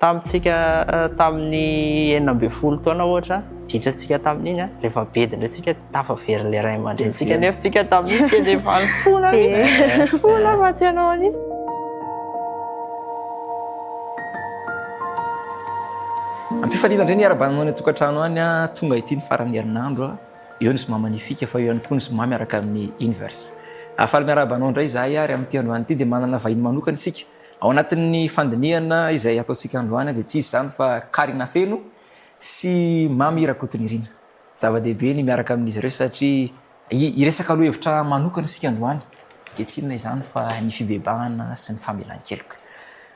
tamintsika tamin'ny 12 taona ohatra ditratsika tamin'iny rehefa bediny retsika tafavery le ray aman-drentsika nefa tsika tamin'iny dia rehefa ny fona fona ratsy ianao an'iny. Ampifaliana indray ny ara-bananao ny tokantrano any tonga ity ny faran'ny herinandro eo nisy mamanifika fa eo ihany koa nisy miaraka amin'ny universe. Afaly miara-banao indray izahay ary amin'ity androany ity dia manana vahiny manokana isika ao anatin'ny fandinihana izay ataontsika androany dia tsy izy izany fa karina feno sy mamy irakotonirina. Zava-dehibe ny miaraka amin'izy ireo satria iresaka aloha hevitra manokana isika androany dia tsy inona izany fa ny fibebahana sy ny famelan-keloka.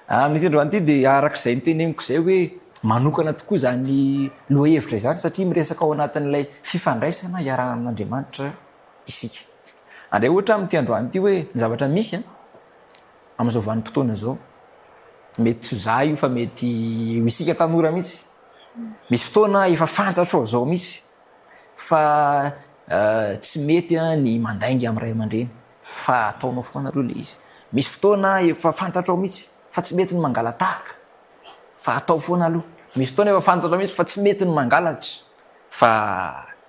Amin'ity androany ity dia arak'izay niteneniko izay hoe manokana tokoa zany lohahevitra izany satria miresaka ao anatin'ilay fifandraisana iarana amin'Andriamanitra isika. Andray ohatra amin'ity androany ity hoe ny zavatra misy amin'izao vanim-potoana zao mety tsy za io fa mety ho isika tanora mihitsy. Misy fotoana efa fantatro zao mihitsy fa tsy mety ny mandaingy amin'ny ray aman-dreny fa ataonao foana aloha le izy. Misy fotoana efa fantatro mihitsy fa tsy mety ny mangalatahaka fa atao foana aloha. Misy fotoana efa fantatro mihitsy fa tsy mety ny mangalatra fa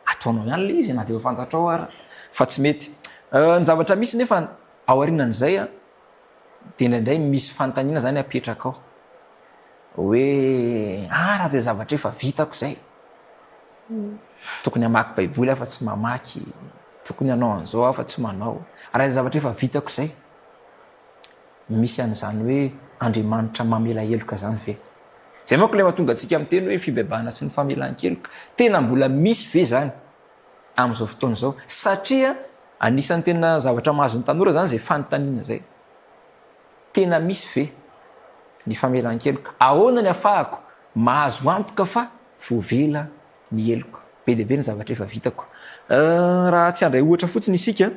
ataonao ihany le izy na dia efa fantatro ara fa tsy mety. Ny zavatra misy nefa ao aorianan'izay dia indraindray misy fanontaniana zany apetraka ao hoe raha zay zavatra efa vitako izay tokony hamaky baiboly aho fa tsy mamaky, tokony hanao an'izao aho fa tsy manao, raha zay zavatra efa vitako izay. Misy an'izany hoe Andriamanitra mamela heloka zany ve? Zay manko ilay mahatonga antsika amin'ny teny hoe fibebahana sy ny famelan-keloka tena mbola misy ve zany amin'izao fotoana izao satria anisan'ny tena zavatra mahazo ny tanora zany zay fanontaniana zay. Tena misy ve ny famelan-keloka? Ahoana ny ahafahako mahazo antoka fa voavela ny heloko? Be dia be ny zavatra efa vitako. Raha tsy handray ohatra fotsiny isika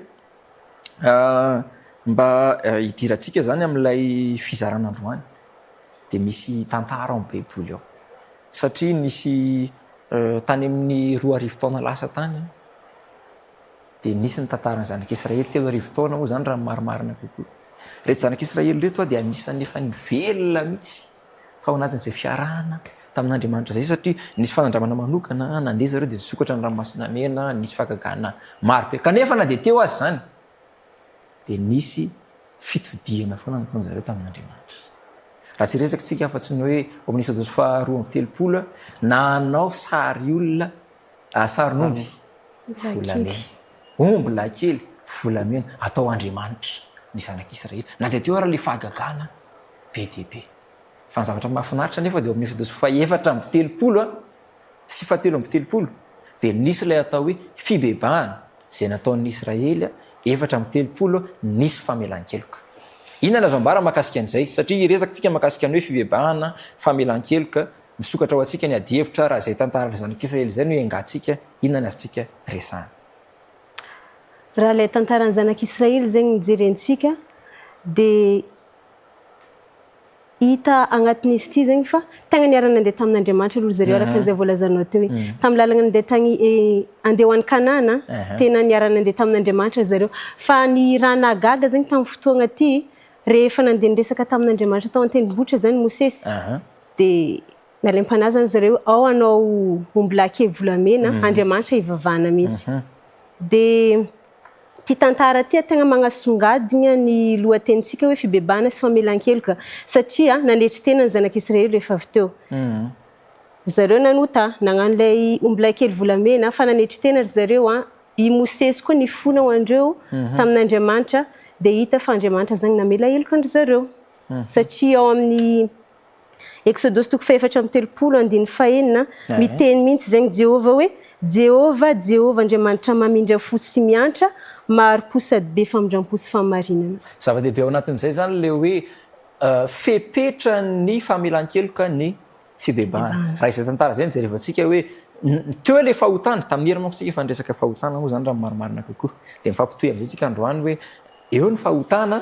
mba hidirantsika zany amin'ilay fizaran'androany dia misy tantara ao amin'ny baiboly ao satria nisy tany amin'ny 2 taona lasa tany dia nisy ny tantaran'ny zanak'Israely telo 2 taona moa zany raha marimarina kokoa. Reto zanak'Israely reto dia anisan'ny efa nivelona mihitsy fa ao anatin'izay fiarahana tamin'Andriamanitra zay satria nisy fanandramana manokana nandeha zareo dia nisokatra ny ranomasina mena, nisy fahagagana maro be kanefa na dia teo azy zany dia nisy fitodiana foana nataony zareo tamin'Andriamanitra. Raha tsy resaka tsika afa-tsy ny hoe amin'ny Exodus 2:30 na anao sary olona sarin'omby volamena, omby lahy volamena atao Andriamanitra ny zanak'Israely na dia teo ara le fahagagana be dia be. Fa ny zavatra mahafinaritra nefa dia amin'ny Exodus 4:30 sy 7:30 dia nisy ilay atao hoe fibebahana izay nataon'ny Israely 4:30 nisy famelan-keloka. Inona azo ambara mahakasika an'izay satria iresaka tsika mahakasika ny hoe fibebahana famelan-keloka misokatra ao antsika ny adi-hevitra raha izay tantarana zanak'Israely izay no engatsika inona ny azontsika resahana. Raha ilay tantaran'ny zanak'Israely zegny nijerentsika dia hita agnatin'izy ity zegny fa tegna niarana nandeha tamin'Andriamanitra aloha zareo araka izay voalazanao teo hoe tamin'ny lalana nandeha tany andeha ho any Kanana tena niarana nandeha tamin'Andriamanitra zareo fa ny raha nahagaga zegny tamin'ny fotoana ity rehefa nandeha niresaka tamin'Andriamanitra tao an-tendrombohitra zany Mosesy dia nalem-panahy zany zareo ao anao omby lahy kely volamena Andriamanitra hivavahana mihitsy. Dia ty tantara ty tegna manasongadina ny lohatenitsika hoe fibebahana sy famelan-keloka satria nandretry tena ny zanak'Israely rehefa avy teo. Zareo nanota nagnano ilay omby lahy kely volamena fa nandretry tena ry zareo i Mosesy koa nifona ho andreo tamin'Andriamanitra dia hita fa Andriamanitra zany namela heloka andry zareo satria ao amin'ny Exodus 4:30 miteny mihitsy zegny Jehova hoe Jehova Andriamanitra mamindra fo sy miantra maro-po sady be famindram-po sy famarinana. Zava-dehibe ao anatin'izay zany le hoe fepetra ny famelan-keloka ny fibebahana. Raha izay tantara izay nijerevantsika hoe teo ilay fahotana tamin'ny herinao tsika efa niresaka fahotana moa zany raha marimarina kokoa dia mifampitohy amin'izay tsika androany hoe eo ny fahotana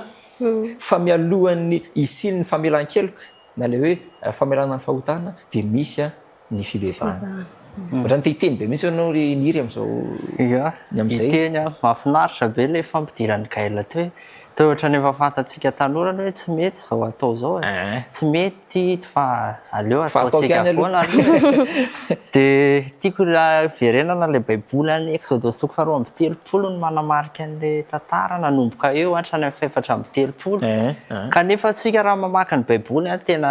fa mialohan'ny isiny ny famelan-keloka na le hoe famelana ny fahotana dia misy ny fibebahana. Ohatrany te-hiteny be mihitsy ianao niry amin'izao ny am'izay. Iteny mahafinaritra be ilay fampidiran'ny Gaël teo hoe toetra nefa fantatsika tanorana hoe tsy mety zao atao zao tsy mety fa aleo ataotsika foana dia tiako verenana ilay baiboly any Exodus 2:3 no manamarika an'ilay tantara nanomboka eo hatrany amin'ny 4:3 kanefa tsika raha mamaky ny baiboly tena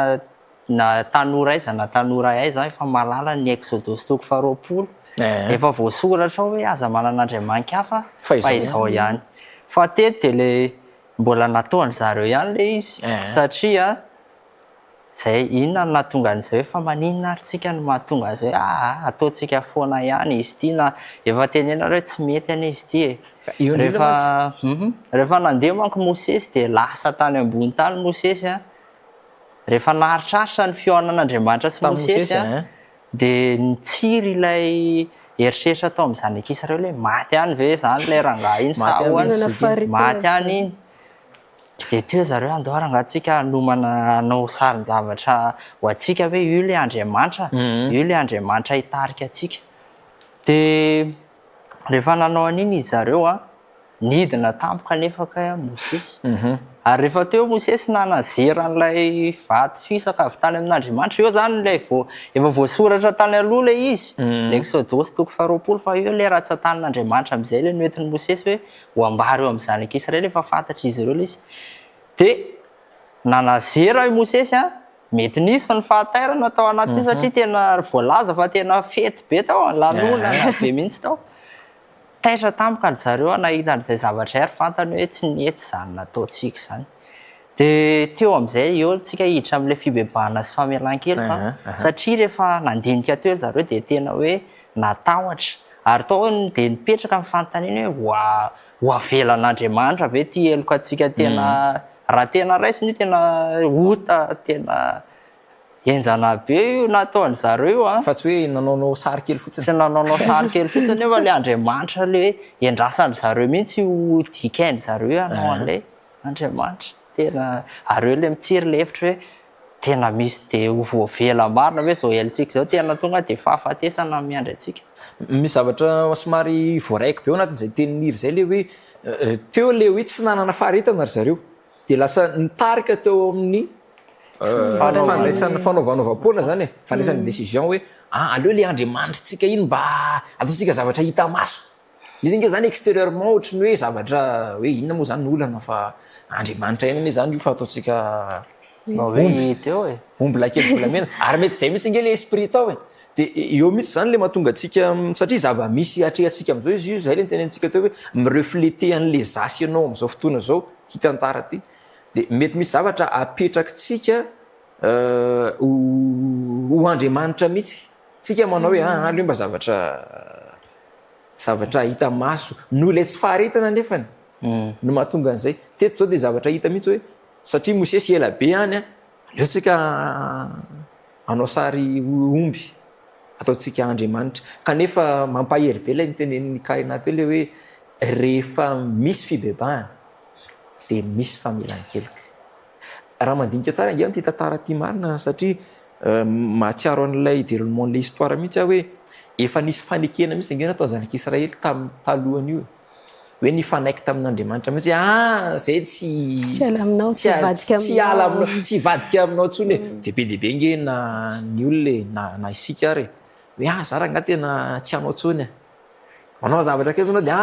na tanora aiza na tanora aiza efa malala ny Exodus 2:20 efa voasoratra hoe aza manan'Andriamanitra hafa fa izao ihany fa teto dia ilay mbola nataony zareo ihany le izy satria zay inona no nahatonga an'izay hoe fa maninona ary tsika no mahatonga an'izay ataontsika foana ihany izy ity na efa tenenareo tsy mety any izy ity rehefa nandeha manko Mosesy dia lasa tany ambony tany Mosesy rehefa naharitraritra ny fiohanan'Andriamanitra sy Mosesy dia nitsiry ilay eritreritra tao amin'ny zanaka Israely hoe maty any ve zany ilay rangahy iny sa ahoana maty any iny dia teo zareo andao rangatsika hanomana hanao sarin-javatra ho antsika hoe io ilay Andriamanitra io ilay Andriamanitra hitarika antsika dia rehefa nanao an'iny izy zareo nidina tampoka nefa ka Mosesy ary rehefa teo Mosesy nanazera an'ilay vato fisaka avy tany amin'Andriamanitra eo zany ilay efa voasoratra tany aloha ilay izy ilay Exodus 2:20 fa io ilay ratsan-tanan'Andriamanitra amin'izay ilay noentin'ny Mosesy hoe ho ambary eo amin'ny zanaka Israely efa fantatra izy ireo ilay izy dia nanazera i Mosesy mety nisy ny fahatairana tao anaty satria tena voalaza fa tena fety be tao lanona be mihitsy tao taitra tampoka ny zareo nahita an'izay zavatra ary fantany hoe tsy nety zany nataontsika zany dia teo amin'izay eo tsika hiditra amin'ilay fibebahana sy famelan-keloka satria rehefa nandinika teo zareo dia tena hoe natahotra ary tao dia nipetraka amin'ny fanontaniana hoe ho avelan'Andriamanitra ve ty eloka antsika tena raha tena raisiny io tena ota tena enjana be io nataony zareo fa tsy hoe nanaonao sary kely fotsiny tsy nanaonao sary kely fotsiny nefa ilay Andriamanitra le endrasany zareo mihitsy io dikainy zareo hanao an'ilay Andriamanitra tena ary eo ilay mitsiry le hevitra hoe tena misy dia ho voavela marina hoe zao elintsika zao tena tonga dia fahafatesana miandry antsika misy zavatra somary voaraiko be ao anatin'izay teniniry izay le hoe teo le hoe tsy nanana faharetana ry zareo dia lasa nitarika teo amin'ny fandraisana fanaovanaovam-poana zany fandraisana décision hoe aleo le Andriamanitra iny mba ataontsika zavatra hita maso izy inge zany extérieurement ohatrany hoe zavatra hoe inona moa zany olana fa Andriamanitra iny zany io fa ataontsika omby lakely volamena ary mety zay mihitsy inge le esprit tao dia eo mihitsy zany le mahatonga atsika satria zava-misy atrehantsika amin'izao izy io zay le nitenentsika teo hoe mireflete an'le zasy ianao amin'izao fotoana zao hitantara ty dia mety misy zavatra apetrakitsika ho Andriamanitra mihitsy tsika manao hoe aleo mba zavatra hita maso no ilay tsy faharetana nefany no mahatonga an'izay teto zao dia zavatra hita mihitsy hoe satria Mosesy ela be any aleo tsika hanao sary omby ataontsika Andriamanitra kanefa mampahery be ilay nitenen'ny Karina teo le hoe rehefa misy fibebahana dia misy famelan-keloka raha mandinika tsara ange ty tantara ty marina satria mahatsiaro an'ilay déroulement l'histoire mihitsy hoe efa nisy fanekena mihitsy ange natao zanaka Israely talohany io hoe nifanaiky tamin'Andriamanitra mihitsy zay tsy vadika aminao ntsony dia be dia be nge na ny olona na isika ary hoe zara nga tena tsy anao ntsony manao zavatra ketonao dia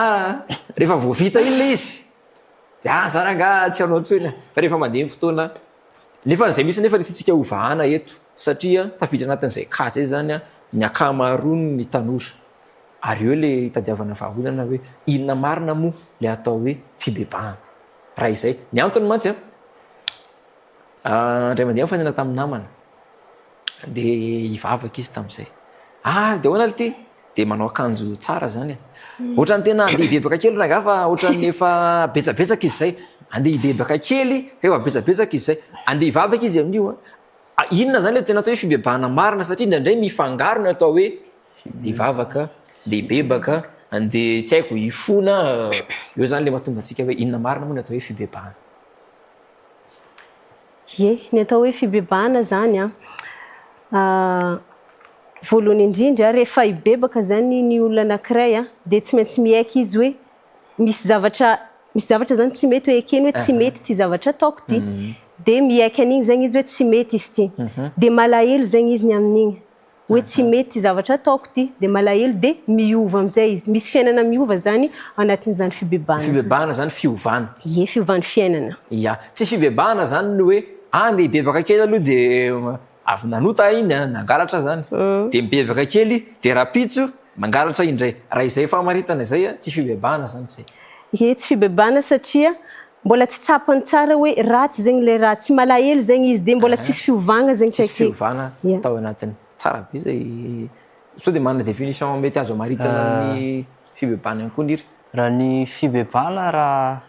rehefa voavita iny le izy zara nga tsy anao ntsony fa rehefa mandeha ny fotoana nefa zay misy nefa tsika hovahana eto satria tafiditra anatin'izay ka zay zany ny akamaroany ny tanora ary eo le tadiavana vahaolana hoe inona marina moa le atao hoe fibebahana raha izay ny antony mantsy ndray mandeha mifanena tamin'ny namana dia hivavaka izy tamin'izay dia hoana ly ty dia manao akanjo tsara zany ohatrany tena andeha hibebaka kely raha fa ohatrany efa betsabetsaka izy zay andeha hibebaka kely rehefa betsabetsaka izy zay andeha hivavaka izy amin'io inona zany le tena atao hoe fibebahana marina satria indraindray mifangaro ny atao hoe hivavaka le hibebaka andeha tsy haiko hifona eo zany le mahatonga antsika hoe inona marina moa ny atao hoe fibebahana ny atao hoe fibebahana zany voalohany indrindra rehefa hibebaka zany ny olona anankiray dia tsy maintsy miaiky izy hoe misy zavatra misy zavatra zany tsy mety hoe ekeny hoe tsy mety ty zavatra ataoko ty de miaiky an'igny zegny izy hoe tsy mety izy ty de malahelo zegny izy ny amin'igny hoe tsy mety ty zavatra ataoko ty de malahelo de miova am'izay izy misy fiainana miova zany anatin'izany fibebahana zany fiovana fiovany fiainana tsy fibebahana zany ny hoe andeha hibebaka kely aloha de avy nanota iny nangalatra zany de mibebaka kely de rapitso mangalatra indray raha izay famaritana zay tsy fibebahana zany zay tsy fibebahana satria mbola tsy tsapany tsara hoe ratsy zegny le raha tsy malahelo zegny izy de mbola tsisy fiovagna zegny tsisy fiovagna tao anatiny tsara be zay sao de manana définition mety azo amaritana amin'ny fibebahana ihany koa niry raha ny fibebahana raha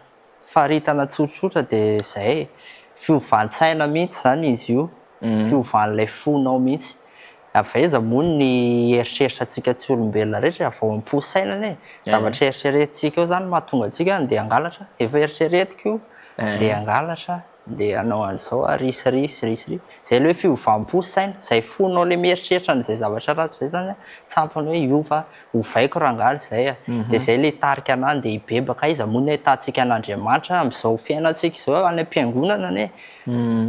faharitana tsotsotra de zay fiovantsaina mihitsy zany izy io fiovan'ilay fonao mihitsy avaiza moa ny eritreritratsika tsy olombelona rehetra avao am-posainana e zavatra eritreretintsika eo zany mahatonga antsika de angalatra efa eritreretiko io de angalatra de anao an'izao risy zay le hoe fiovamposaina zay fonao le mieritreritra n'izay zavatra ratsy zay zany tsampany hoe iova ovaiko raha angaly zay de zay le tarika anany de hibebaka iza moa ny ahitantsika an'Andriamanitra am'izao fiainantsika izao any am-piangonana ane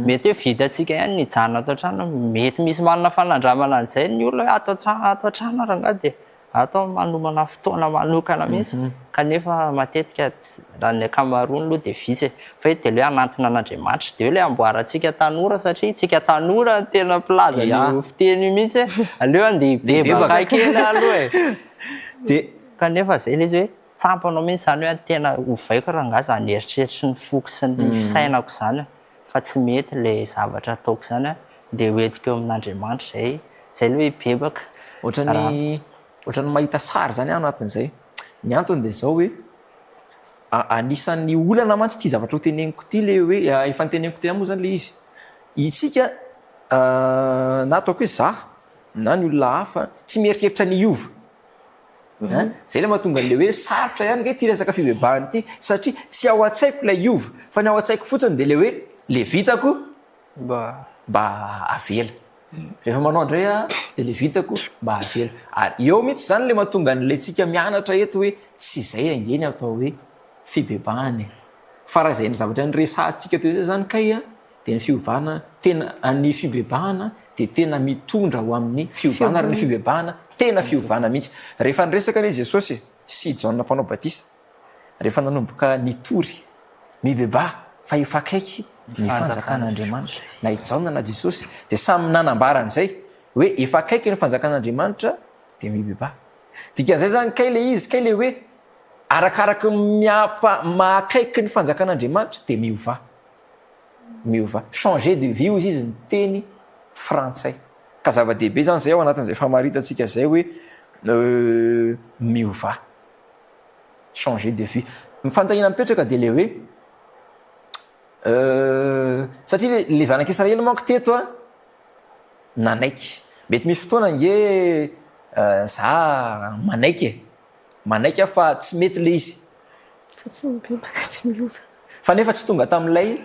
mety hoe vitantsika ihany nijanona ato an-trano mety misy manana fanandramana an'izay ny olona hoe ato an-trano aranga de atao manomana fotoana manokana mihitsy kanefa matetika raha ny akamaroany aloha de vitsy fa de le anantona an'Andriamanitra de le amboarantsika tanora satria tsika tanora tena plaza ny fiteny mihitsy aleo andeha hibebaka kely aloha de kanefa zay le izy hoe tsampanao mihitsy zany hoe tena ovaiko raha nga zany eritreritry ny foko sy ny fisainako zany fa tsy mety le zavatra ataoko zany de hoentiko eo amin'Andriamanitra zay le hoe hibebaka ohatrany mahita sary zany anatin'izay ny antony de zao hoe anisan'ny olana mantsy ty zavatra ho teneniko ty le hoe efa nyteneniko ty moa zany le izy itsika na ataoko hoe za na ny olona hafa tsy mieritreritra ny iova zay le mahatonga le hoe sarotra ihany nge ty resaka fibebahany ty satria tsy ao an-tsaiko ilay iova fa ny ao an-tsaiko fotsiny de le hoe le vitako mba avela rehefa manao andray de le vitako mba avela ary eo mihitsy zany le mahatonga n'le tsika mianatra eto hoe tsy zay angeny atao hoe fibebahany fa raha zay ny zavatra nyresantsika teo zay zany kay de ny fiovana tena ny fibebahana de tena mitondra ho amin'ny fiovana ary ny fibebahana tena fiovana mihitsy rehefa nyresaka le Jesosy sy Jaona mpanao batisa rehefa nanomboka nitory mibeba fa ifakaiky ny fanjakan'Andriamanitra na i Jaona na Jesosy de samy nanambaran'izay hoe efa akaiky ny fanjakan'Andriamanitra de mibeba dikan'izay zany kay le izy kay le hoe arakaraky mahakaiky ny fanjakan'Andriamanitra de miova changer de vie izy ny teny frantsay ka zava-dehibe zany zay ao anatin'izay famaritantsika zay hoe miova changer de vie mifantahina mipetraka de le hoe satria le zanak'Israely manko teto nanaiky mety misy fotoana nge za manaiky fa tsy mety le izy fa nefa tsy tonga tamin'ilay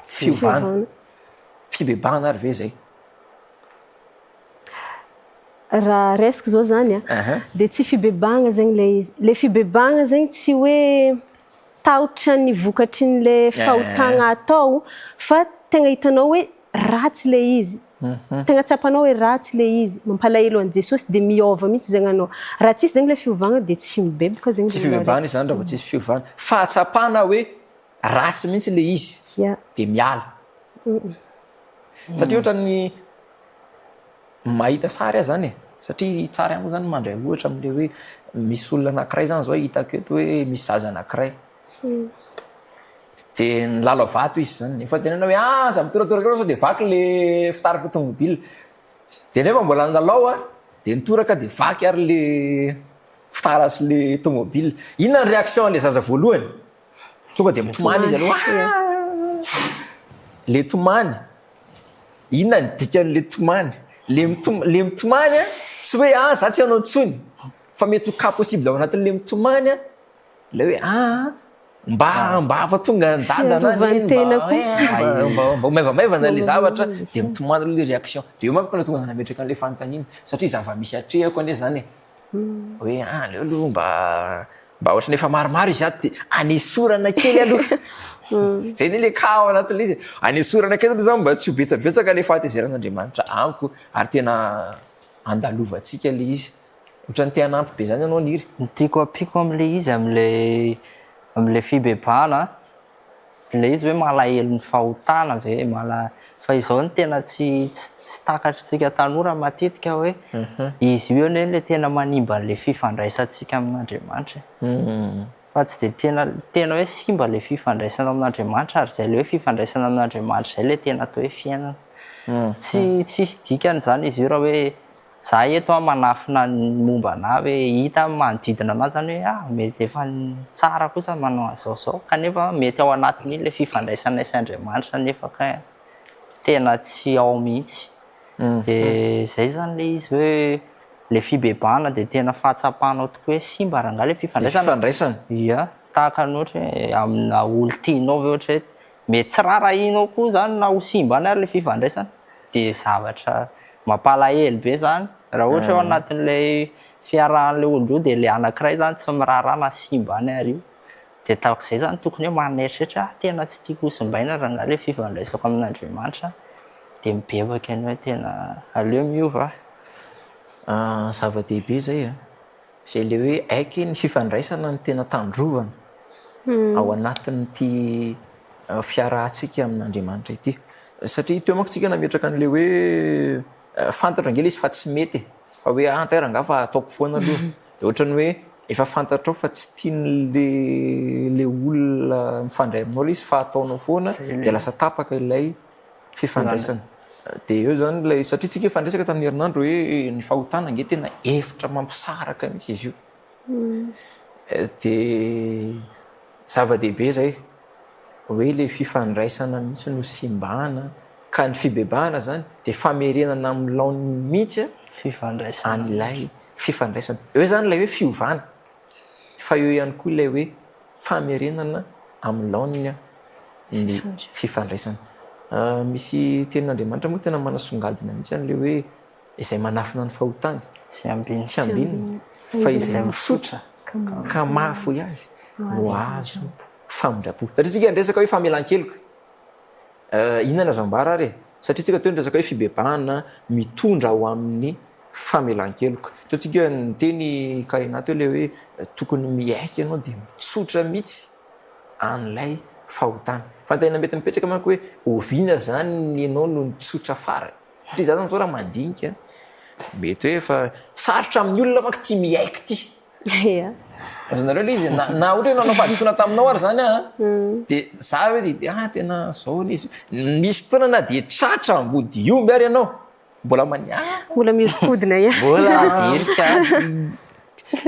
fiovana fibebahana ary ve zay raha resiko zao zany de tsy fibebahana zegny le izy le fibebahana zegny tsy hoe tahotra ny vokatry n'le fahotana atao fa tegna hitanao hoe ratsy le izy tegna tsapanao hoe ratsy le izy mampalahelo an Jesosy de miova mihitsy zegny anao raha tsisy zegny le fiovagna de tsy mibebaka zegny tsy fibebahana izy zany raha vao tsisy fiovagna fahatsapana hoe ratsy mihitsy le izy de miala satria ohatrany mahita sary azy zany satria tsara ihany zany mandray ohatra amin'le hoe misy olona anankiray zany zao hitako eto hoe misy zaza anankiray de nilala vato izy zany nefa tenena hoe za mitoratoraka reo sao de vaky le fitaratra tomobile de nefa mbola nilalao de nitoraka de vaky ary le fitaratry le tomobile inona ny réaction le zaza voalohany tonga de mitomany izy aloha le tomany inona ny dikan'le tomany le mitomany tsy hoe za tsy anao ntsony fa mety ho cas possible ao anatin'le mitomany le hoe mba afa tonga ndadana mba maivamaivana le zavatra de mitomany aloha le réaction de eo manko tonga nametraka an'le fanontaniana satria zava-misy atrehako ane zany hoe le aloha mba mba ohatrany efa maromaro izy ato de anesorana kely aloha zay ny le ka ao anatin'le izy anesorana kely aloha zany mba tsy ho betsabetsaka le fahatezeran'Andriamanitra amiko ary tena andalovantsika le izy ohatrany te hanampy be zany ianao niry. Ny tiako ampiko am'le izy am'le fibebahana le izy hoe malahelo ny fahotana ve fa izao ny tena tsy takatritsika tanora matetika hoe izy io ane le tena manimba an'le fifandraisantsika amin'Andriamanitra fa tsy de tena hoe simba le fifandraisana amin'Andriamanitra ary zay le hoe fifandraisana amin'Andriamanitra zay le tena atao hoe fiainana tsisy dikany zany izy io raha hoe za eto manafina momba ana hoe hita manodidina ana zany hoe mety efa tsara kosa manao azaozao kanefa mety ao anatin'iny le fifandraisana sy Andriamanitra nefa ka tena tsy ao mihitsy de zay zany le izy hoe le fibebahana de tena fahatsapanao tokoa hoe simba raha nga le fifandraisana ia tahaka ny ohatra hoe amina olo tianao ve ohatra hoe mety tsy rarahinao koa zany na ho simba any ary le fifandraisana de zavatra mampalahelo be zany raha ohatra hoe anatin'le fiarahan'le olo io de le anankiray zany tsy miraharaha na simba any ary io de tahak'izay zany tokony hoe maneritretra tena tsy tiako hosimbaina raha nga le fifandraisako amin'Andriamanitra de mibebaka any hoe tena aleo miova zava-dehibe zay zay le hoe aiky ny fifandraisana ny tena tandrovana ao anatin'ity fiarahantsika amin'Andriamanitra ity satria teo manko tsika nametraka an'le hoe fantatra angela izy fa tsy mety fa hoe tera nga fa ataoko foana aloha de ohatrany hoe efa fantatrao fa tsy tian'le olona mifandray aminao le izy fa ataonao foana de lasa tapaka ilay fifandraisana de eo zany lay satria tsika fandraisaka tamin'ny herinandro hoe ny fahotana ange tena efitra mampisaraka mihitsy izy io de zava-dehibe zay hoe le fifandraisana mihitsy no simbahana ka ny fibebahana zany de famerenana amin'ny laony mihitsy an'ilay fifandraisana eo zany lay hoe fiovana fa eo ihany koa ilay hoe famerenana amin'ny laoniny ny fifandraisana misy tenin'Andriamanitra moa tena manasongadina mihitsy an'le hoe izay manafina ny fahotany tsy ambinina fa izay misotra ka mafy azy no azo famindrapo satria tsika ndresaka hoe famelan-keloka inona azo ambara ary satria tsika teo ndresaka hoe fibebahana mitondra ao amin'ny famelan-keloka teo tsika ny teny karena teo le hoe tokony miaiky ianao de mitsotra mihitsy an'ilay fahotana fantahina mety mipetraka manko hoe oviana zany ianao no mitsotra fara satria za zany zao raha mandinika mety hoe efa sarotra amin'ny olona manko tia miaiky ty azonareo le izy na ohatra hoe nanao fahadisoana taminao ary zany de za hoe de tena zao le izy misy fotoana na de tratra mbody iomby ary ianao mbola mbola miodikodina mbola dirika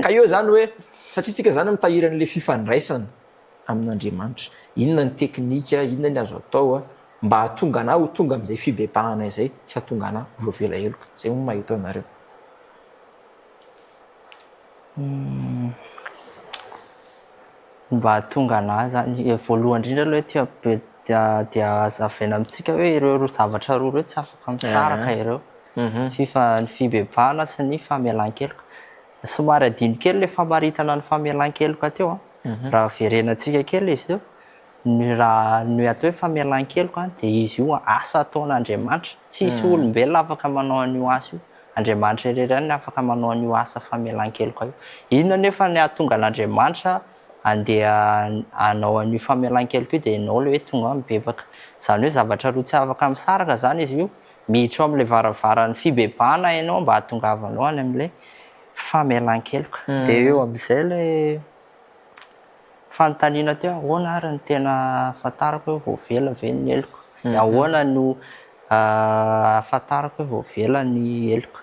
ka eo zany hoe satria tsika zany mitahiran'le fifandraisana amin'Andriamanitra inona ny teknika inona ny azo atao mba hatonga ana ho tonga am'izay fibebahana izay tsy hatonga ana voavela eloka zay mo mahita anareo mba hatonga ana zany voalohany indrindra aloha dia azavaina amitsika hoe ireo zavatra roa reo tsy afaka misaraka ireo ny fibebahana sy ny famelan-keloka somary adiny kely le famaritana ny famelan-keloka teo raha verenantsika kely izy teo raha ny atao hoe famelan-keloka de izy io asa ataon'Andriamanitra tsisy olombelona afaka manao an'io asa io Andriamanitra irery ihany afaka manao an'io asa famelan-keloka io inona nefa ny ahatonga an'Andriamanitra andeha anao an'io famelan-keloka io de ianao le hoe tonga mibebaka zany hoe zavatra roa tsy afaka misaraka zany izy io miditra ao am'le varavaran'ny fibebahana ianao mba hahatongavanao any am'le famelan-keloka de eo am'izay le fanontaniana teo ahoana ary ny tena afantarako hoe voavela ve ny eloko ahoana no afantarako hoe voavela ny eloko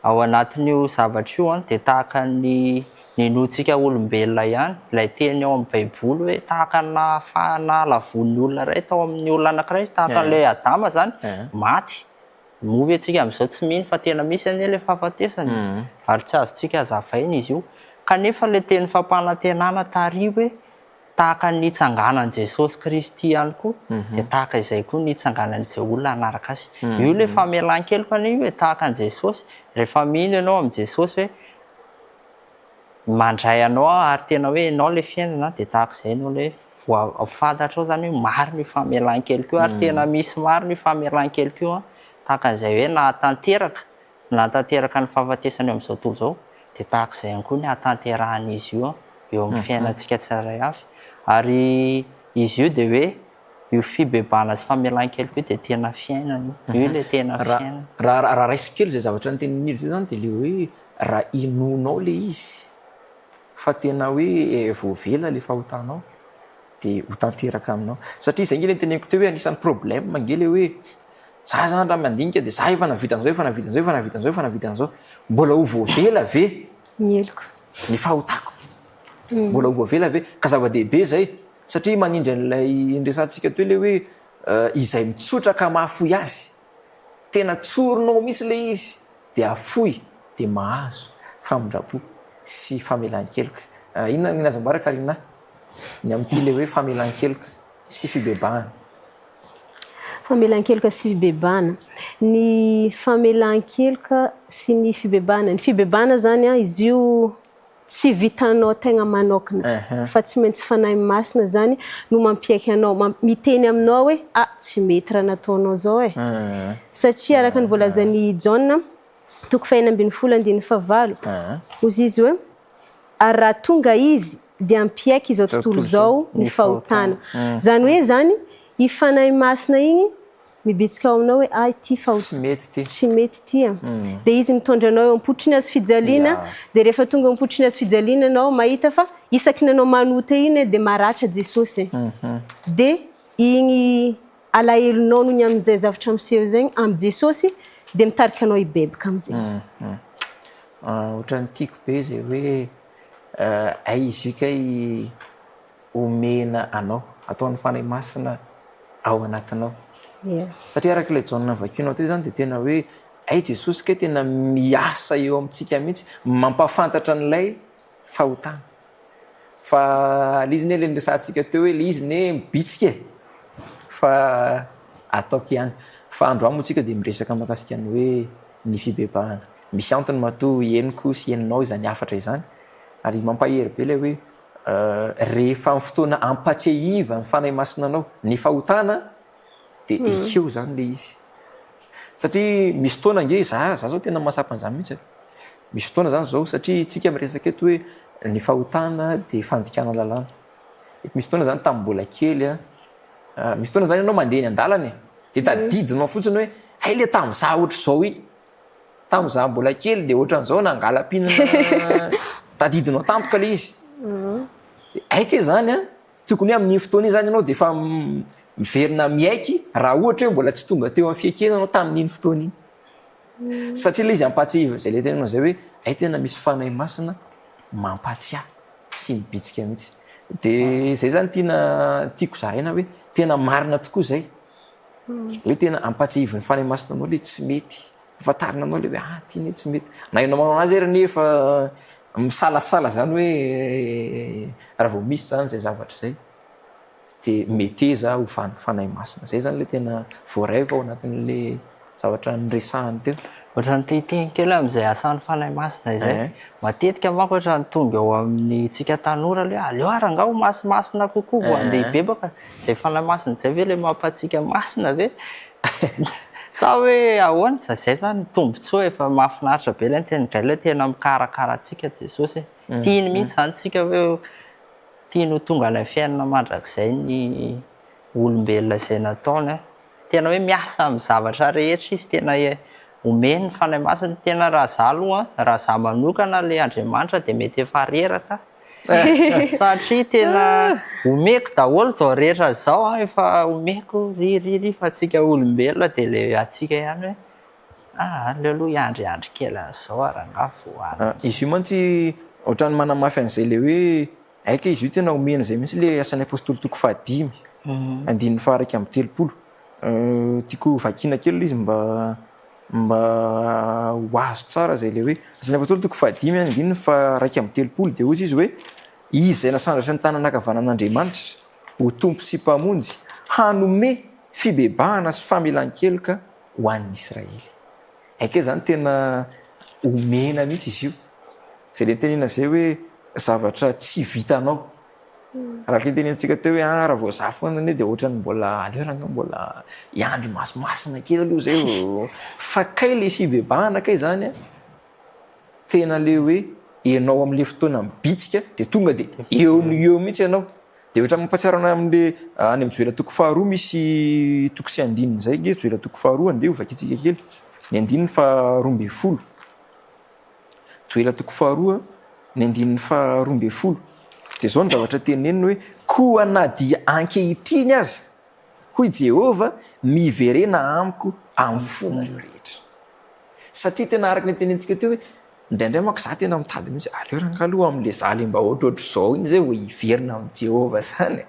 ao anatin'io zavatra io de tahaka ny notsika olombelona ihany ilay teny ao amin'ny baiboly hoe tahaka na lavon'ny olona ray tao amin'ny olona anankiray tahaka n'le Adama zany maty movy atsika am'izao tsy mino fa tena misy anie le fahafatesany ary tsy azotsika hazavaina izy io kanefa le teny fampanantenana tarihy hoe tahaka ny tsanganan Jesosy Kristy ihany koa de tahaka izay koa ny tsanganan'izay olona anaraka azy io le famelan-keloka io hoe tahaka an Jesosy rehefa mino ianao am Jesosy hoe mandray anao ary tena hoe anao le fiainana de tahak'izay anao le fantatrao zany hoe maro ny famelan-kely keo ary tena misy maro ny famelan-kely keo a tahakan'izay hoe nahatanteraka ny fahafatesany eo amin'izao tontolo zao de tahak'izay ihany koa ny hatanteran'izy io eo amin'ny fiainantsika tsirairay avy ary izy io de hoe io fibebana sy famelan-kely koa de tena fiainana io le tena fiainana raha raisy kely zay zavatra ny tenin'ily zay zany de le hoe raha inonao le izy fa tena hoe voavela le fahotanao de ho tanteraka aminao satria zay nge le teneniko teo hoe anisan'ny problème nge le hoe za zany raha mandinika de za efa navitan'zao mbola ho voavela ve mieliko ny fahotako mbola ho voavela ve ka zava-dehibe zay satria manindry an'ilay indresantsika teo le hoe izay mitsotraka mahafoy azy tena tsoronao misy le izy de afoy de mahazo famondrapo sy famelan-keloka inona ny nazamboaraka rina ny amin'ity le hoe famelan-keloka sy fibebahana famelan-keloka sy fibebahana ny famelan-keloka sy ny fibebahana zany a izy io tsy vitanao tegna manokana fa tsy maintsy fanahy masina zany no mampiaiky anao miteny aminao hoe tsy mety raha nataonao zao satria araka ny volazan'ny John toko 2:15 ozy izy hoe ary raha tonga izy de ampiaiky izao tontolo zao ny fahotana zany hoe zany ifanahy masina igny mibitsika ao aminao hoe ity tsy mety ty de izy mitondra anao eo ampotriny azy fijaliana de rehefa tonga ampotriny azy fijaliana anao mahita fa isaky ny anao manota iny de maratra Jesosy de igny alahelonao noho ny amin'izay zavatra miseho zegny amin'ny Jesosy de mitarika anao hibebaka am'izay ohatran'ny tiako be zay hoe izy io kay omena anao ataon'ny fanahy masina ao anatinao satria araka ilay John vakinao teo zany de tena hoe Jesosy kay tena miasa eo amintsika mihitsy mampafantatra an'ilay fahotana fa le izy ne le nresantsika teo hoe le izy ne mibitsika fa ataoko ihany fa andro amotsika de miresaka mahakasika ny hoe ny fibebahana misy antony mato henoko sy heninao izany afatra izany ary mampahery be le hoe rehefa amin'ny fotoana ampatsiahiva ny fanahy masinanao ny fahotana de ekeo zany le izy satria misy fotoana nge za zao tena mahasapan'izany mihitsy misy fotoana zany zao satria tsika miresaka eto hoe ny fahotana de fandikana lalàna misy fotoana zany tamin'ny mbola kely misy fotoana zany ianao mandeha eny an-dalana de tadidinao fotsiny hoe hay le tamin'za ohatry zao iny tamin'za mbola kely de ohatran'izao nangalam-pinana tadidinao tampoka le izy aika zany tokony hoe amin'iny fotoana iny zany ianao de efa miverina miaiky raha ohatra hoe mbola tsy tonga teo amin'ny fiekena anao tamin'iny fotoana iny satria le izy ampatsiahiva zay le tenanao zay hoe tena misy fanahy masina mampatsiahy sy mibitsika mihitsy de zay zany tiako zaraina hoe tena marina tokoa zay hoe tena ampatsiahiva ny fanahy masina anao le tsy mety afatarina anao le hoe ty ne tsy mety na ianao manao anazy ary nefa misalasala zany hoe raha vao misy zany zay zavatra zay de meteza ho fanahy masina zay zany le tena voaraiva ao anatin'le zavatra nyresahany teo ohatrany titiny kely amin'izay asan'ny fanahy masina izay matetika manko ohatrany tonga eo amin'ny tsika tanora le aleo aranga ho masimasina kokoa ho an'lehibe baka zay fanahy masina zay ve le mampatsika masina ve sa hoe ahoana zay zany tombontsoa efa mahafinaritra be le teny le tena mikarakara atsika Jesosy tiany mihitsy zany tsika hoe tiany ho tonga any fiainana mandrakizay ny olombelona izay nataony tena hoe miasa amin'ny zavatra rehetra izy tena omeny ny fanahy masina tena raha za aloha raha za manokana le Andriamanitra de mety efa reraka satria tena omeko daholo zao rehetra zao efa omeko ry fa atsika olombelona de le atsika ihany hoe aleloha andry kely an'izao arangavo izy io mantsy ohatrany manamafy an'izay le hoe aika izy io tena omena zay mihitsy le asan'ny apôstôly toko 5 andininy faharaiky amby 30 tiako vakina kely le izy mba ho azo tsara zay le hoe asan'ny apôstôly toko 5 andininy faharaiky amby 30 de ozy izy hoe izy zay nasandratry ny tanana akavanan'Andriamanitra ho tompo sy mpamonjy hanome fibebahana sy famelan-keloka ho an'ny Israely aika zany tena omena mihitsy izy io zay le tenena zay hoe zavatra tsy vitanao raha le tenentsika teo hoe raha vao za foana ane de ohatrany mbola aleoranga mbola iandro masimasina kely aloha zay fa kay le fibebahana kay zany a tena le hoe ianao am'le fotoana mibitsika de tonga de eo mihitsy ianao de ohatra mampatsiarana am'le any am'joela toko faharoa misy toko sy andininy zay nge joela toko faharoa andeha ovakitsika kely ny andininy faharoambe folo joela toko faharoa ny andininy faharoambe folo de zao ny zavatra teneniny hoe koa na dia ankehitriny aza hoy Jehova miverena amiko amin'ny fonareo rehetra satria tena araka ny tenentsika teo hoe indraindray manko za tena mitady mihitsy aleoranga aloha am'le zaly mba ohatrohatro zao iny zay ho iverina amin'ny Jehova zany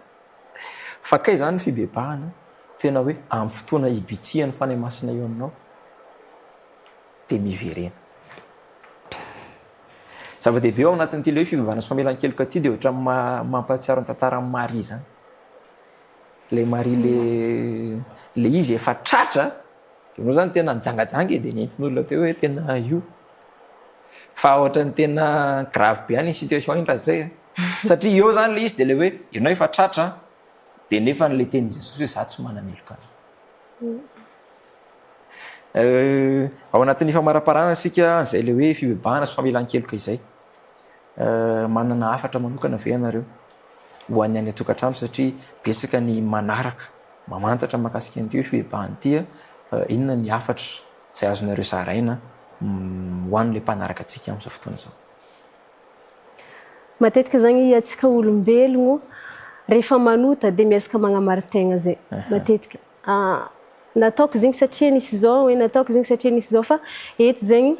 fa kay zany fibebahana tena hoe amin'ny fotoana ibitsihany fanay masina eo aminao de miverena zava-dehibe ao anatin'ity le hoe fibebahana sy famelan-keloka ty de ohatra mampatsiaro ny tantaran'ny Maria zany le Maria le izy efa tratra anao zany tena nijangajanga de nentin'olona teo hoe tena io fa ohatra ny tena grave be any situation iny raha zay satria eo zany le izy de le hoe ianao efa tratra de nefa n'le tenin' Jesosy hoe za tsy manameloka ao anatin'ny famaraparana asika zay le hoe fibebahana sy famelan-keloka izay manana afatra manokana ve anareo ho any any atokantrano satria betsaka ny manaraka mamantatra mahakasika an'ity hoe fibebahana ity inona ny afatra zay azonareo zaraina ho an'le mpanaraka atsika amin'izao fotoana zao matetika zany atsika olombelogno rehefa manota de miezaka magnamaritegna zay matetika nataoko zegny satria nisy zao hoe nataoko zegny satria nisy zao fa eto zegny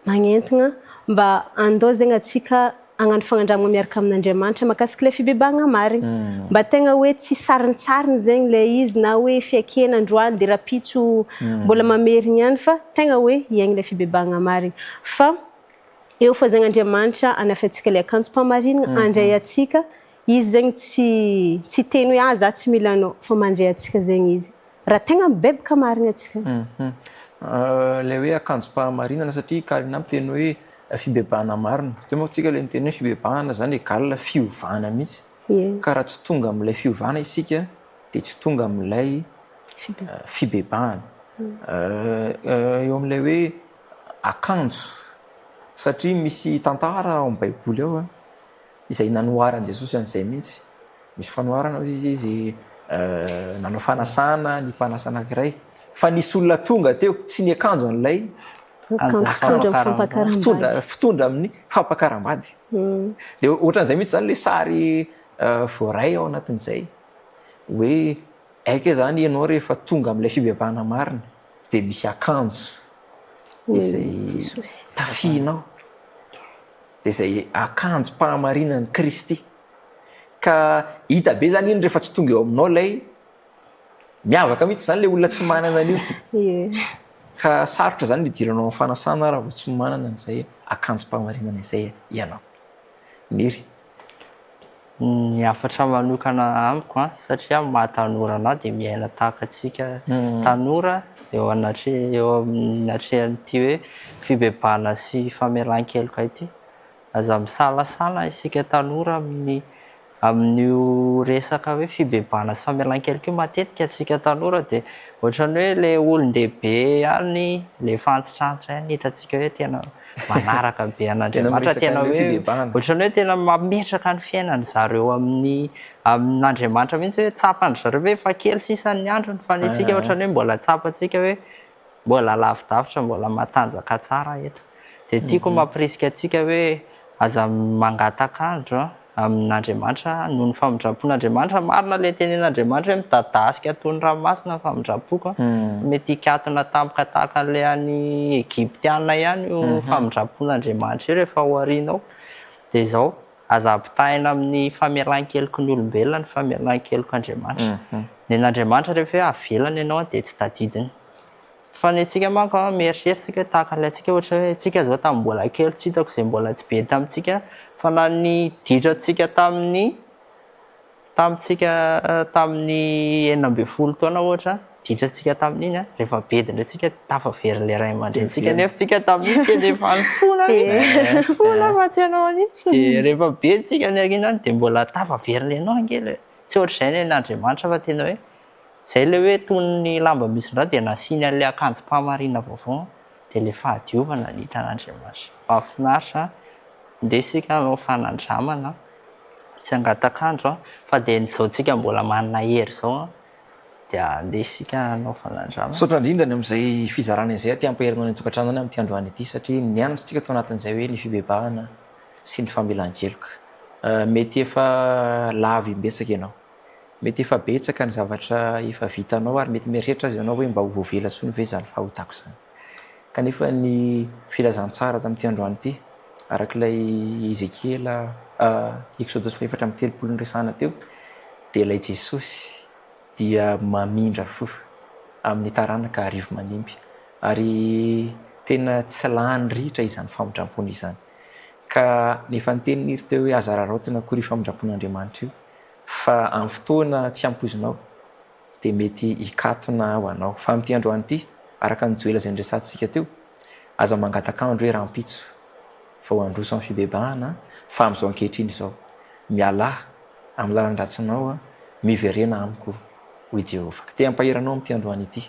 magnentigna mba andao zegny atsika agnano fagnandramagna miaraka amin'Andriamanitra mahakasika le fibebahagna marigny mba tegna hoe tsy sarintsariny zegny le izy na hoe fiakena androany de rapitso mbola mamerigny ihany fa tegna hoe iaigny le fibebahagna marigny fa eo fa zegny Andriamanitra anafiantsika le akanjo-pamarinana andray atsika izy zegny tsy teny hoe za tsy mila anao fa mandray atsika zegny izy raha tegna mibebaka marigny atsika le hoe akanjo-pahamarinana satria Karina miteny hoe fibebahana marina teo moa tsika le niteny hoe fibebahana zany egalina fiovana mihitsy ka raha tsy tonga amin'ilay fiovana isika de tsy tonga amin'ilay fibebahana eo amin'ilay hoe akanjo satria misy tantara ao amin'ny baiboly ao izay nanoharan' Jesosy an'izay mihitsy misy fanoharana izy nanao fanasana ny mpanasa anankiray fa nisy olona tonga teo tsy ny akanjo an'ilay fitondra amin'ny fampakaram-bady de ohatran'izay mihitsy zany le sary voaray ao anatin'izay hoe aika zany ianao rehefa tonga amin'ilay fibebahana marina de misy akanjo izay tafihinao de zay akanjo-pahamarinan'ny Kristy ka hita be zany iny rehefa tsy tonga eo aminao lay miavaka mihitsy zany le olona tsy manana an'io ka sarotra zany midiranao amin'ny fanasana raha vao tsy manana an'izay akanjo-pahamarinana izay ianao miry ny afatra manokana amiko satria mahatanora anahy de miaina tahaka atsika tanora eo anatrehan'ity hoe fibebahana sy famelan-keloka ity aza misalasala isika tanora amin'io resaka hoe fibebahana sy famelan-keloka io matetika atsika tanora de ohatrany hoe le olon-dehibe any le fantitrantitra any hitatsika hoe tena manaraka be an'Andriamanitra tena hoe ohatrany hoe tena mametraka ny fiainany zareo amin'Andriamanitra mihitsy hoe tsapany zareo hoe efa kely sisan'ny androny fa ny tsika ohatrany hoe mbola tsapantsika hoe mbola lavidavitra mbola matanjaka tsara eto de tiako mampirisika atsika hoe aza mangatakandro amin'Andriamanitra noho ny famindrapon'Andriamanitra marina le tenen'Andriamanitra hoe mitadasika toy ny ranomasina ny famindrapoko mety hikatona tampoka tahaka an'le any Egyptiana ihany io famindrapon'Andriamanitra io rehefa hoarinao de zao aza ampitahina amin'ny famelan-keloko ny olombelona ny famelan-keloko Andriamanitra nen'Andriamanitra rehefa hoe avelany ianao de tsy tadidiny fa ny antsika manko mieritreritsika tahaka an'ilay antsika ohatra hoe tsika zao tamin'ny mbola kely tsy hitako izay mbola tsy be tamintsika fa na ny didratsika tamin'ny 16 taona ohatra ditratsika tamin'iny rehefa bedindray tsika tafavery le ray aman-drentsika nefa tsika tamin'iny dia efa nifona mihitsy fona fa tsy ianao an'iny dia rehefa be tsika ny arinany dia mbola tafavery lenao angely tsy ohatr'izay ny an'Andriamanitra fa tena hoe zay le hoe tony lamba misy ndra dia nasiany an'ilay akanjo-pahamarina vaovao dia le fahadiovana ny hitan'Andriamanitra mahafinaritra ndeha isika hanao fanandramana tsy hangataka-andro fa dia n'izao tsika mbola manana hery izao dia andeha isika hanao fanandramana. Misaotra indrindra ny amin'izay fizarana izay aty ampaherinao ny tokantrano any amin'ity androany ity satria nianatra tao anatin'izay hoe ny fibebahana sy ny famelan-keloka. Mety efa lava imbetsaka ianao, mety efa betsaka ny zavatra efa vitanao ary mety mieritreritra azy ianao hoe mba ho voavela tsony ve zany fahotako izany. Kanefa ny filazantsara tamin'ity androany ity arak'ilay Ezekiela Exodus 4:30 niresahana teo dia ilay Jesosy dia mamindra fo amin'ny taranaka arivo manimby ary tena tsy lany ritra izany famondrampona izany ka nefa niteniniry teo hoe aza raraotina akory famondrampon'Andriamanitra io fa amin'ny fotoana tsy ampozinao dia mety hikatona ho anao fa amin'ity androany ity araka ny joela izay niresantsika teo aza mangatakandro hoe rahampitso vao androso amin'ny fibebahana fa amin'izao ankehitriny izao miala amin'ny lalan-dratsinao miverena amiko hoy Jehovah. Te hampaheranao amin'ity androany ity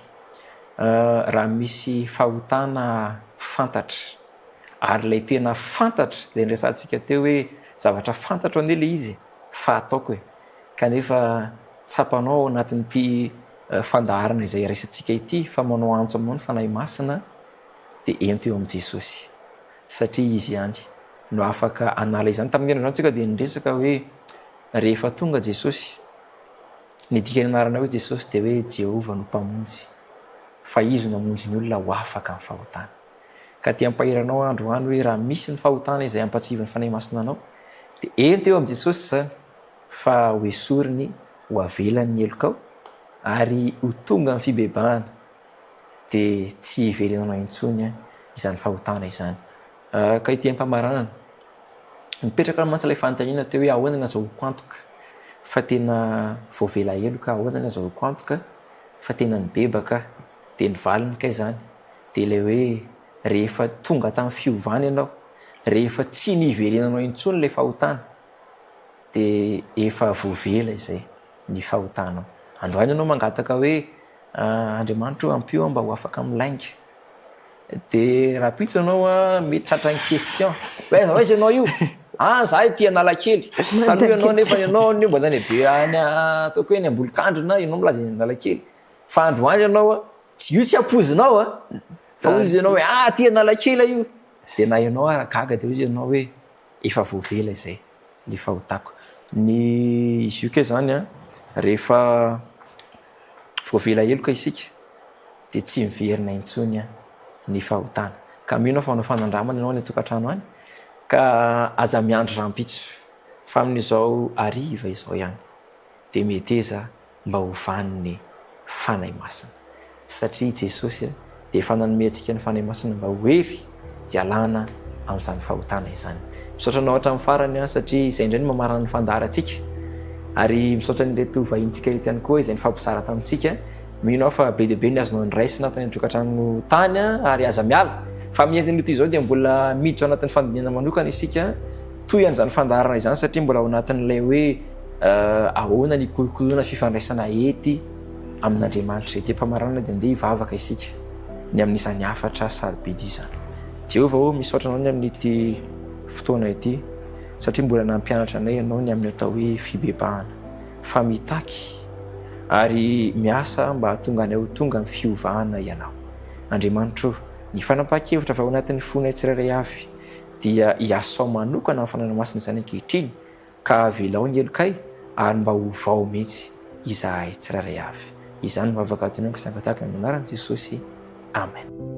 raha misy fahotana fantatra ary ilay tena fantatra ilay niresantsika teo hoe zavatra fantatro anie ilay izy fa ataoko kanefa tsapanao ao anatin'ity fandaharana izay resantsika ity fa manao antso aminao ny fanahy masina dia ento eo amin'i Jesosy satria izy ihany no afaka anala izany. Tamin'ny andro tsika dia niresaka hoe rehefa tonga Jesosy ny dikany anarana hoe Jesosy dia hoe Jehovah no mpamonjy fa izy no hamonjy ny olona ho afaka amin'ny fahotana. Ka ty hampaheranao androany hoe raha misy ny fahotana izay hampatsivin'ny fanahy masina anao dia ento eo amin'i Jesosy izany fa ho esoriny ho avelan'ny elokao ary ho tonga amin'ny fibebahana dia tsy hiverenanao intsony izany fahotana izany. Ka ity ampamaranana mipetraka mantsy ilay fanontaniana teo hoe ahoana ny azahoako antoka fa tena voavela eloka, ahoana ny azahoako antoka fa tena nibebaka dia nivaliny ka izany dia ilay hoe rehefa tonga tamin'ny fiovana ianao rehefa tsy niverenanao intsony ilay fahotana dia efa voavela izay ny fahotanao. Androany ianao mangataka hoe Andriamanitra ampio mba ho afaka milainga dia raha pitso ianao mety tratra ny question hoe aiza ianao io zahay tia Analakely taloha ianao nefa ianao ny mbola lehibe any ataoko hoe ny ambolikandro na ianao milaza ny Analakely fa androany ianao tsy io tsy ampozinao fa ozy ianao hoe tia Analakely io dia na ianao gaga dia ozy ianao hoe efa voavela izay ny fahotako. Ny izy io ke zany rehefa voavela eloka isika dia tsy miverina intsony ny fahotana. Ka mino fa hanao fanandramana ianao ny tokantrano any ka aza miandro rahampitso fa amin'izao ariva izao ihany dia mety eza mba ho vaniny fanahy masina satria Jesosy dia efa nanome antsika ny fanahy masina mba hoery hialana amin'izany fahotana izany. Misaotra anao hatramin'ny farany satria izay indray ny mamarana ny fandaharantsika ary misaotra nyreto vahintsika reto ihany koa izay ny fampisara tamintsika. Mino fa be dia be ny azonao niraisina tany an-tokantrano tany ary aza miala fa mientin'io ty izao dia mbola miditra ao anatin'ny fandiniana manokana isika toy an'izany fandaharana izany satria mbola ao anatin'ilay hoe ahoana ny kolokoloana fifandraisana ety amin'Andriamanitra ety ampamarana dia andeha hivavaka isika ny amin'izany afatra sarobidy izany. Jehovah misaotra anao ny amin'ity fotoana ity satria mbola nampianatra anay ianao ny amin'ny atao hoe fibebahana fa mitaky ary miasa mba hahatonga anay ho tonga amin'ny fiovahana ianao. Andriamanitra ny fanapahan-kevitra avy ao anatin'ny fonay tsirairay avy dia hiasao manokana amin'ny fanahy masina izany ankehitriny ka avelao ny elokay ary mba ho vao mihitsy izahay tsirairay avy. Izany mavaka ato ianao ka sangataka amin'ny anaran'i Jesosy. Amen.